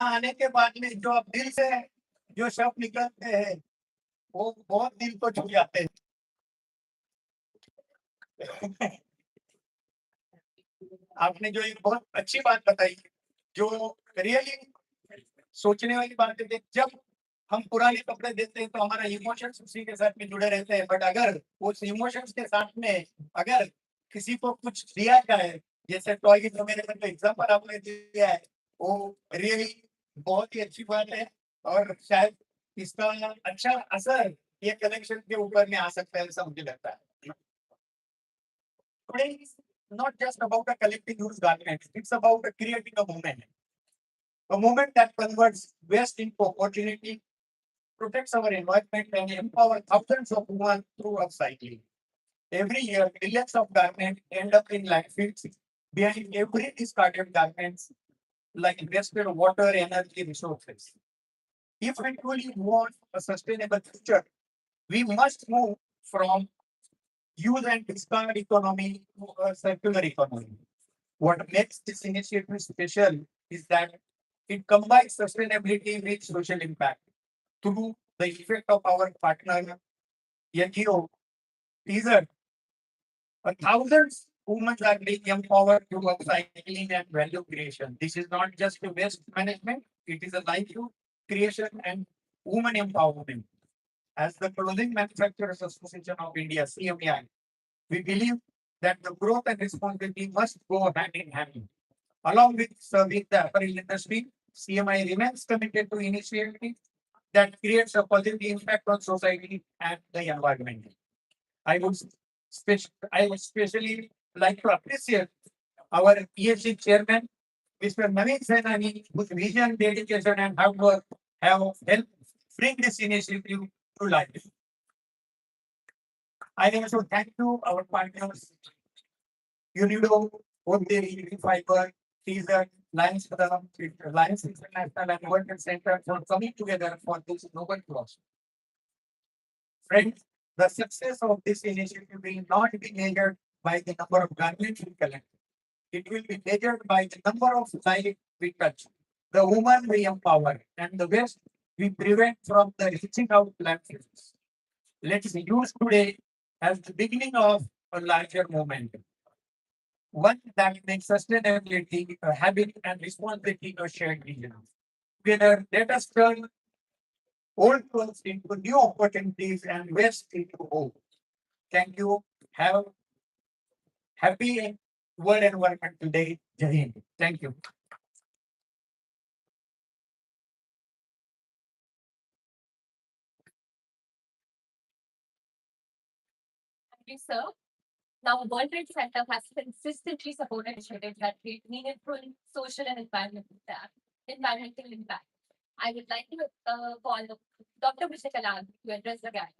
आने के बाद में जो अब दिल से जो शब्द निकलते हैं वो बहुत दिल को छू जाते हैं। आपने जो एक बहुत अच्छी बात बताई, जो रियली सोचने वाली बात है, जब हम पुराने कपड़े देते हैं तो हमारा इमोशंस उसी के साथ में जुड़े रहते हैं, बट अगर उस इमोशंस के साथ में अगर किसी को कुछ दिया जाए, जैसे टॉय जो मेरे को एग्जाम्पल आपने दिया है, वो रियली बहुत ही अच्छी बात है और शायद इसका अच्छा असर ये कलेक्शन के ऊपर में आ सकता है, ऐसा मुझे लगता है। Today is not just about collecting used garments, it's about creating a movement that converts waste into opportunity, protects our environment, and empowers thousands of women through upcycling. Every year, millions of garments end up in landfills. Behind every discarded garments, like wasted water, energy, resources. If we truly want a sustainable future, we must move from use and discard economy to a circular economy. What makes this initiative special is that it combines sustainability with social impact. Through the effect of our partner NGO, teaser, thousands women are being empowered through upcycling and value creation. This is not just a waste management, it is a livelihood creation and women empowerment. As the Clothing Manufacturers Association of India, CMAI, we believe that the growth and responsibility must go hand in hand. Along with serving the apparel industry, CMI remains committed to initiatives that creates a positive impact on society and the environment. I would I would especially like to appreciate our PhD chairman, Mr. Naveen Sainani, whose vision, dedication, and hard work have helped bring this initiative to life. I also thank you, our partners, Unido, Onderi, Fiber, Teaser, Lions Club, Lions International, and World Center for coming together for this noble cause. Friends, the success of this initiative will not be measured by the number of garments we collect. It will be measured by the number of lives we touch, the woman we empower, and the waste we prevent from the reaching out landfills. Let's use today as the beginning of a larger movement, one that makes sustainability a habit and responsibility a shared vision. Together, let us turn old clothes into new opportunities and waste into hope. Thank you. Have happy World Environmental Day. Jai Hind. Thank you. Thank you, sir. Now, World Trade Center has consistently supported initiatives that create meaningful social and environmental impact. I would like to call Dr. Mr. Kalam to address the gathering.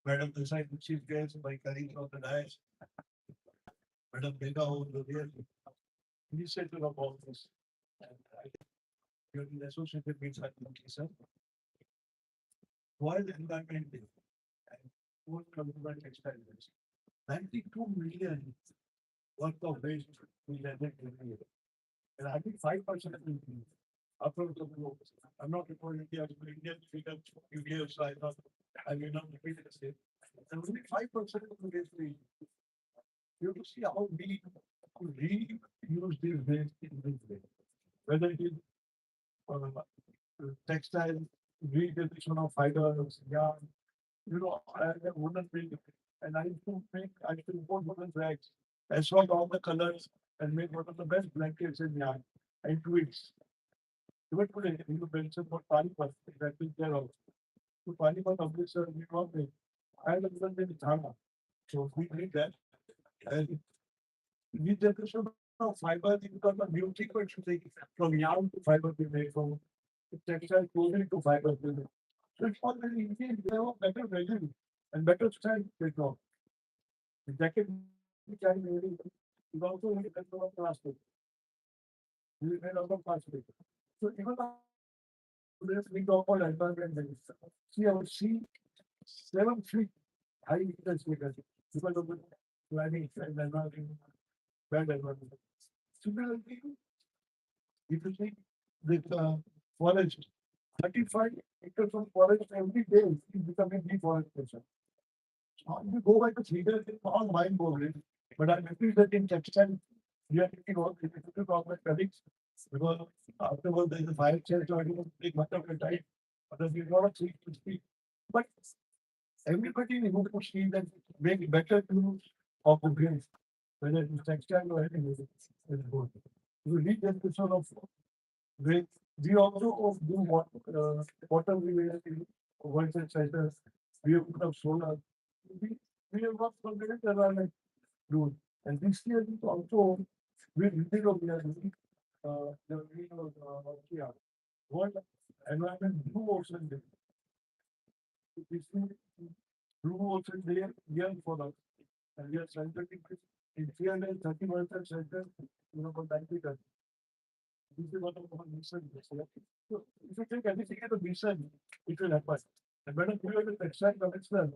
Madam, the side chief guest, my colleagues of the dais, Madam Bega, who is here, initiative about this. And I think you're in the associated with sir. World Environment Day and World Government Experiments. 92 million worth of waste we landed every year. And I think 5% of increase. After the globe, I'm not reporting India, but Indian figures, India, so I thought I will not repeat the same. And only 5% of the waste we you have to see how we could reuse this waste in this way. Whether it is textile, regeneration of fibers, yarn, I wouldn't be, and I used to import woolen bags. I saw all the colors and made one of the best blankets in yarn and twigs. Even today, you mentioned about Panipat, that is there also. So Panipat officer, we got it. I had a woman in Thana. So we did that. And regeneration of fiber, because of new sequence, from yarn to fiber we made, from textile clothing to fiber we made. So it's all very easy and they have a better value and better strength they got. The jacket which I made is also made out of plastic. We made out of plastic. So even today's we talk about environment. See our sea 7 feet high industry because of the planning and environment, bad environment. Similarly, if you see with forest, 35 acres of forest every day is becoming deforestation. So you go by the figures, it's all mind boggling. But I'm happy that in textile, we are taking all the difficult of my colleagues because afterwards there is a fire change, so I don't take much of your time. But there's a lot of things to speak. But everybody is going to see that make better use of the grains, whether it's textile or anything is good. You need the question of grains. We also do water revaluation, versus centers. We have put up solar. We, we have got some great environment rules. And this year is also we are doing yeah, World Environment Blue Ocean Day. This is Blue Ocean Day year for us. And we are celebrating this in 331 center, for 90 countries. This is one of our mission. So if you take anything as a mission, it will happen. And when you have a textile commissioner,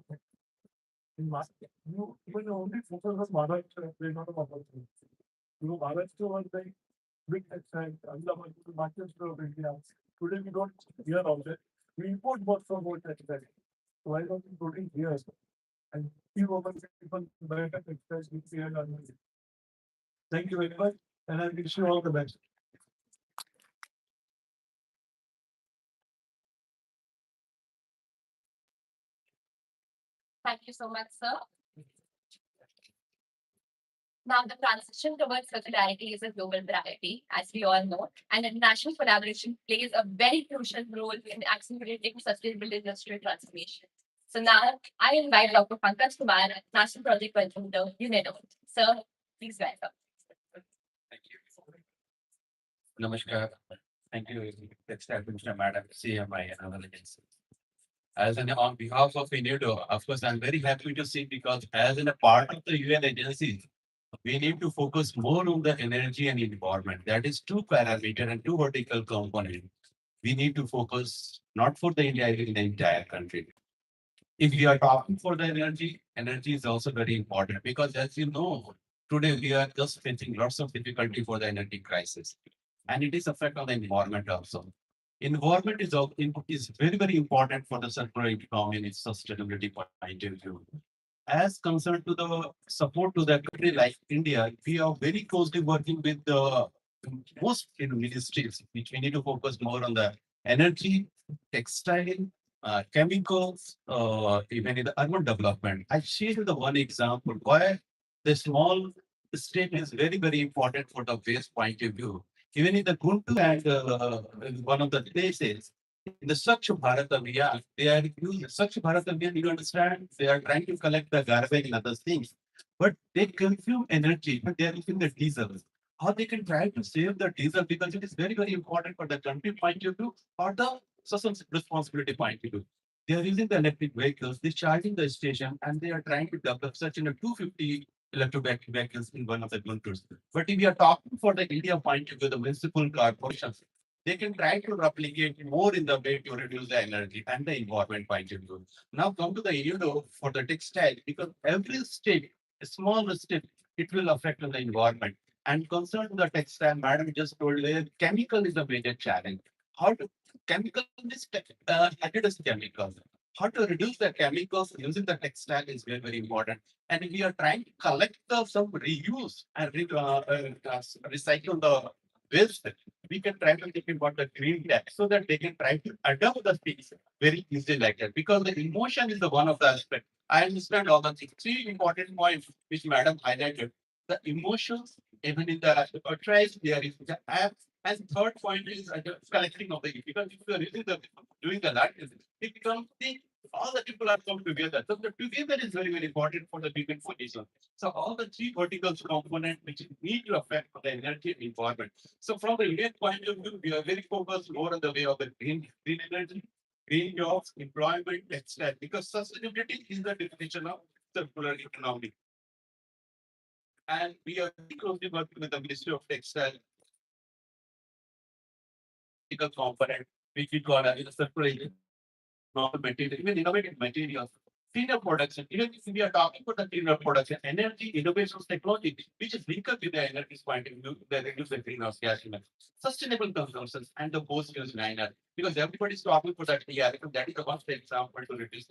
in market, you even only focus on Maharashtra, they not about Maharashtra. Maharashtra was the big textile, Ahmedabad, the Manchester of India. Today we don't hear of it. We import most from old textile. So why don't we produce here? And few of us people better textiles we here on. Thank you very much, and I wish you all the best. Thank you so much, sir. Now, the transition towards circularity is a global priority, as we all know, and international collaboration plays a very crucial role in accelerating sustainable industrial transformation. So now, I invite Dr. Pankaj Kumar, National Project Coordinator, UNEDO. Sir, please welcome. Thank you. Namaskar. Thank you, Textile Commissioner Madam, CMI and other agencies. As on behalf of UNIDO, of course, I'm very happy to see because as in a part of the UN agencies, we need to focus more on the energy and environment. That is two parameter and two vertical component. We need to focus not for the India, in the entire country. If we are talking for the energy, energy is also very important because as you know, today we are just facing lots of difficulty for the energy crisis. And it is affect on the environment also. Environment is very, very important for the circular economy and its sustainability point of view. As concerned to the support to the country like India, we are very closely working with the most ministries, which we need to focus more on the energy, textile, chemicals, even in the urban development. I share the one example why the small state is very, very important for the waste point of view. Even in the Guntur and one of the places, in the Swachh Bharat Abhiyan, they are using Swachh Bharat Abhiyan, you understand, they are trying to collect the garbage and other things, but they consume energy, but they are using the diesel. How they can try to save the diesel because it is very, very important for the country point of view or the social responsibility point of view. They are using the electric vehicles, they're charging the station, and they are trying to develop such in a 250 electric vehicles in one of the countries. But if we are talking for the India point of view, the municipal corporations, they can try to replicate more in the way to reduce the energy and the environment point of view. Now come to the for the textile, because every step, a small step, it will affect on the environment. And concerned with the textile, madam just told you, chemical is a major challenge. How to chemical is hazardous chemicals. How to reduce the chemicals using the textile is very, very important. And we are trying to collect some reuse and recycle the waste. We can try to think about the green tech so that they can try to adopt the things very easily like that. Because the emotion is the one of the aspect. I understand all the things. Three important points which madam highlighted. The emotions, even in the trace, there is the app. And third point is collecting of the because if you are using the doing the that, it becomes the all the people are come together. So the together is very, very important for the people position. So all the three vertical components which need to affect the energy and environment. So from the Indian point of view, we are very focused more on the way of the green energy, green jobs, employment, textile, because sustainability is the definition of circular economy. And we are very closely working with the Ministry of Textile, component, which we call as circular novel material, even innovative materials. cleaner production. Even if we are talking about the cleaner production, energy innovations technology, which is linked up with the energy point of view, that reduce the greenhouse gas emissions, sustainable consumptions, and the post-use liner. Because everybody is talking about that, yeah, that is the one example to reduce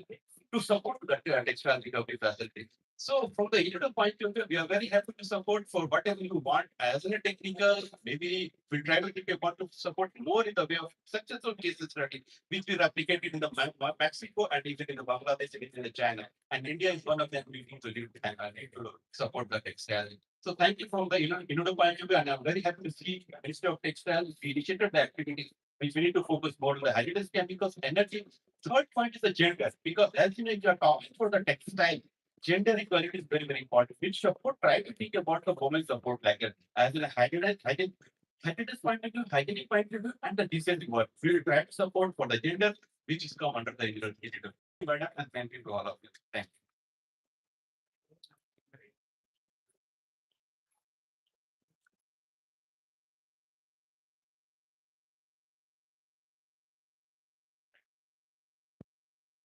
to support the textile recovery facility. So from the individual point of view, we are very happy to support for whatever you want as a technical. Maybe we try to take a part to support more in the way of successful case study, which we replicated in the Mexico and even in the Bangladesh and in the China. And India is one of them. We need to lead and need to support the textile. So thank you from the individual point of view, and I'm very happy to see Ministry of Textile initiated the activities which we need to focus more on the hazardous chemicals, energy. Third point is the gender, because as you know, if you are talking for the textile, gender equality is very, very important. We support, try to think about the women support like as in a hygienist point of view, hygienic point of view, and the decent work. We will try to support for the gender, which is come under the initiative. And thank you to all of you. Thank you.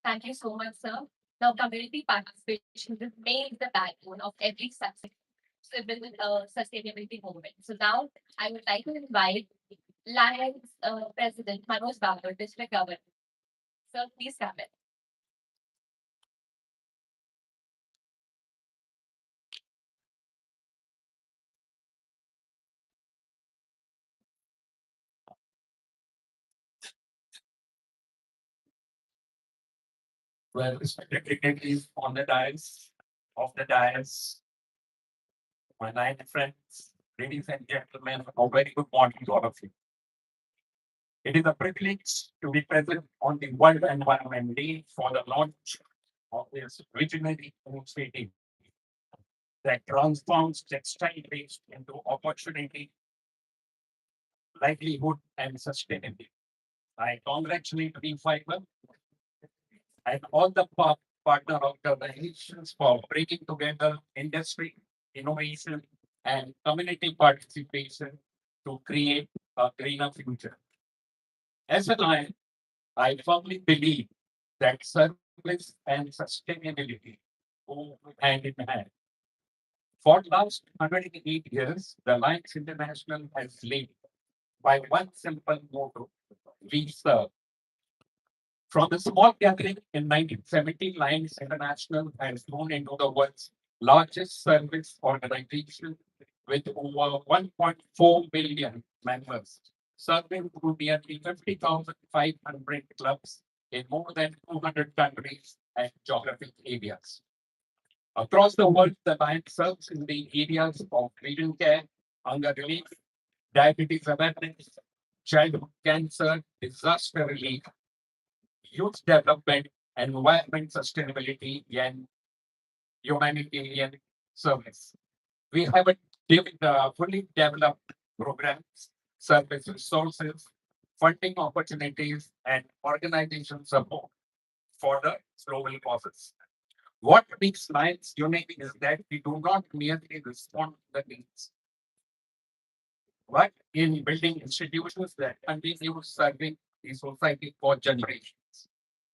Thank you so much, sir. Now, community participation remains the backbone of every sustainability movement. So now I would like to invite Lions President Manoj Babar, District Governor. Sir, please come in. Well, respected dignitaries on the dais, my nine friends, ladies and gentlemen, a very good morning to all of you. It is a privilege to be present on the World Environment Day for the launch of this visionary initiative that transforms textile waste into opportunity, livelihood, and sustainability. I congratulate Fiber and all the partner organizations for bringing together industry, innovation, and community participation to create a greener future. As a lion, I firmly believe that service and sustainability go hand in hand. For the last 108 years, the Lions International has led by one simple motto: we serve. From the small gathering in 1970, Lions International has grown into the world's largest service organization with over 1.4 million members, serving through nearly 50,500 clubs in more than 200 countries and geographic areas. Across the world, the Lions serves in the areas of vision care, hunger relief, diabetes awareness, childhood cancer, disaster relief, youth development, environment sustainability, and humanitarian service. We have fully developed programs, service resources, funding opportunities, and organization support for the global causes. What makes Lions unique is that we do not merely respond to the needs, but in building institutions that continue serving the society for generations.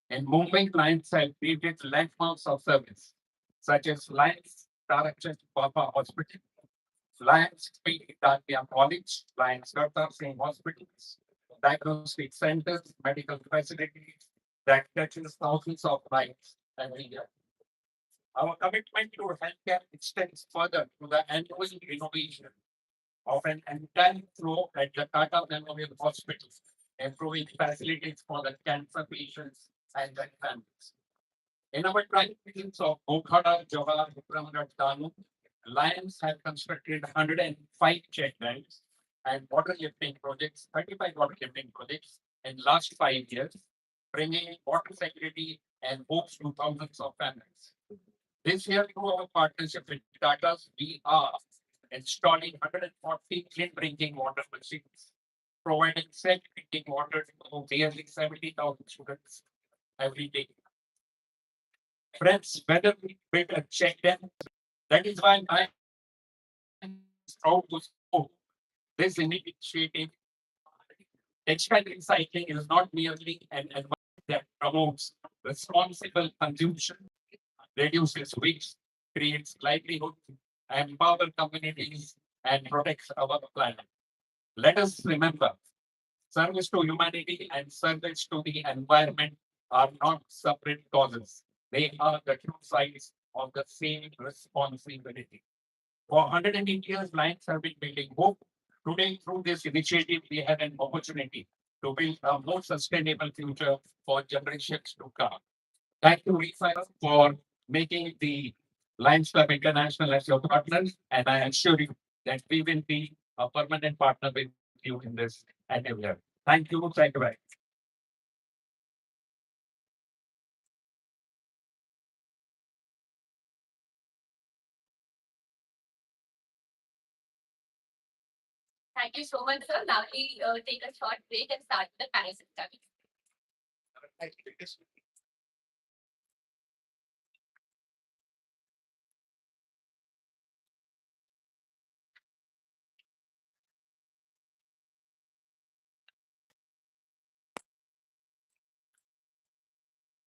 In Mumbai, Lions have created landmarks of service, such as Lions Tarakshan Papa Hospital, Lions Pediatric College, Lions Kartar Singh Hospitals, diagnostic centers, medical facilities that touches thousands of lives every year. Our commitment to healthcare extends further to the ongoing innovation of an entire floor at the Tata Memorial Hospital, improving facilities for the cancer patients and their families. In our trials of Mokhada, Johar, Vikramgarh, Danu, Lions have constructed 105 check dams and water lifting projects, 35 water lifting projects in last 5 years, bringing water security and hopes to thousands of families. This year, through our partnership with Tata's, we are installing 140 clean drinking water machines, providing safe drinking water to nearly 70,000 students every day. Friends, whether we build a check dam, that is why I am proud to support this initiative. Textile recycling is not merely an environment that promotes responsible consumption, reduces waste, creates livelihood, empower communities, and protects our planet. Let us remember, service to humanity and service to the environment are not separate causes. They are the two sides of the same responsibility. For 108 years, Lions have been building hope. Today, through this initiative, we have an opportunity to build a more sustainable future for generations to come. Thank you, Lisa, for making the Lions Club International as your partners, and I assure you that we will be a permanent partner with you in this endeavor. Thank you. Thank you very much. Thank you so much, sir. Now we take a short break and start the panel discussion.